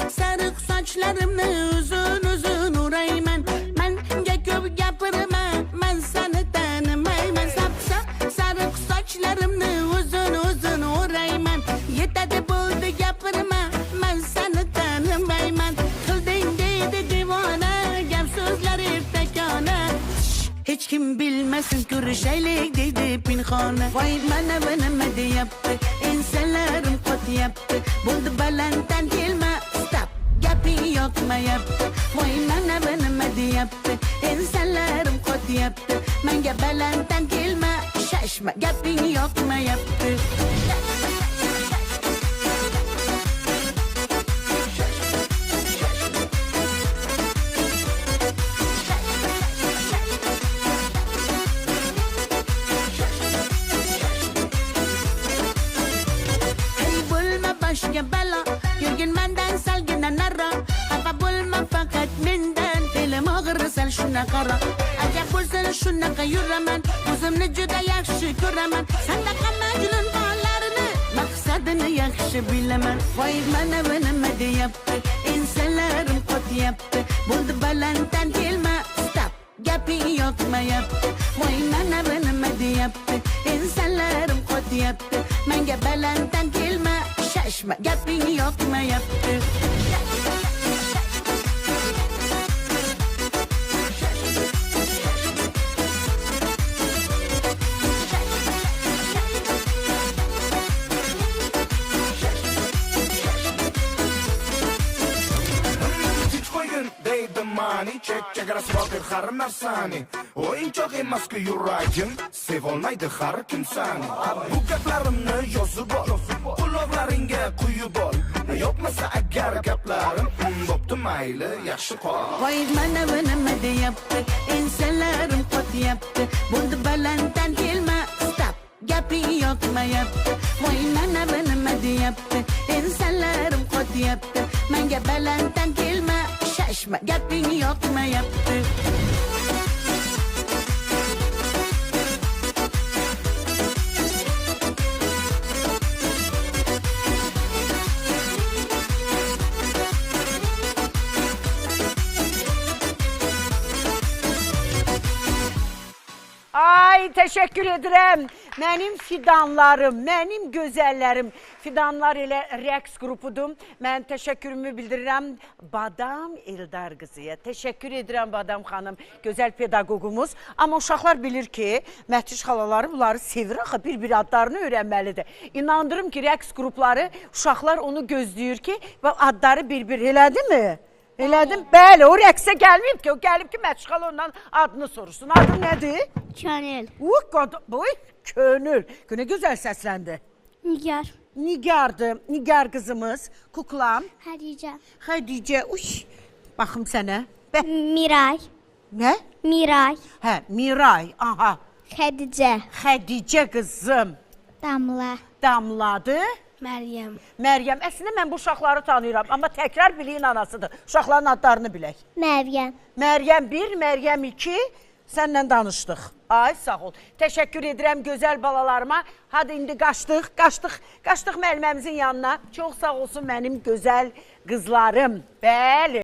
Sarık saçlarımı uzun uzun urayman. Menge köp gapirma, men seni tanımayman. Sarık saçlarımı uzun uzun urayman. Yetadi bo'ldi gapirma, men seni tanımayman. Qilding deydi divona, gap so'zlar ertakona. Hech kim bilmasin ko'rishaylik deydi pinhona. Voy mana bu nima deyapti, ensalarim qotyapti. Bo'ldi balanddan kelma, stop, gaping yoqmayapti. Voy mana bu nima deyapti, ensalarim qotyapti. Menga balanddan kelma, shashma, gaping yoqmayapti. Başka bela, yürgün menden salgına nara. Hava bulma fakat menden, dilim ağrı sal şuna kara. Acaba bulsan şuna kayıraman, uzumlu juda yaxshi ko'raman. Sanda qamacılın bağlarını, maksadını yaxshi bilaman. Voy mana bu nima deyapti, ensalarim qotyapti. Bo'ldi balanddan kelma, stop, gaping yoqmayapti. Voy mana bu nima deyapti, ensalarim qotyapti. Menga balanddan kelma, shashma, gaping yoqmayapti. Deydi mani, chegarasi bor har narsani. O'yinchoq emas-ku yuragim, sevolmaydi har kim sani. Bu gaplarimni yozib ol, quloqlaringga quyib ol. Yo'qmasa agar gaplarim, bo'pti mayli, yaxshi qol. Voy mana bu nima deyapti, ensalarim qotyapti. Bo'ldi balanddan kelma, stop, gaping yoqmayapti. Voy mana bu nima deyapti, ensalarim qotyapti. Menga balanddan kelma, shashma, gaping yoqmayapti. Ay, teşekkür ederim. Mənim fidanlarım, mənim gözəllərim. Fidanlar elə rəqs qrupudur. Mən təşəkkürümü bildirirəm Badam Eldar qızıya. Təşəkkür edirəm Badam xanım, gözəl pedaqogumuz. Amma uşaqlar bilir ki, Məhtiş xalaları bunları sevir axı, bir-bir adlarını öyrənməlidir. İnandırım ki, rəqs qrupları, uşaqlar onu gözləyir ki, adları bir-bir elədi mi? Elədim, bəli, o rəqsə gəlməyib ki, o gəlib ki, Məhtiş xala ondan adını soruşsun. Adı nədir? Könül. Boy, Könül. Ne güzel seslendi. Nigar. Nigar'dı. Nigar kızımız. Kuklam. Hadice. Hadice. Uy. Bakım sana. Miray. Ne? Miray. He, Miray. Aha. Hadice. Hadice kızım. Damla. Damladı. Meryem. Meryem. Əslində mən bu uşaqları tanıyıram. Amma təkrar biliyin anasıdır. Uşaqların adlarını bilək. Meryem. Meryem 1, Meryem 2. Səndən danışdıq. Ay, sağ ol. Təşəkkür edirəm gözəl balalarıma. Hadi indi qaçdıq müəlliməmizin yanına. Çox sağ olsun mənim gözəl qızlarım. Bəli.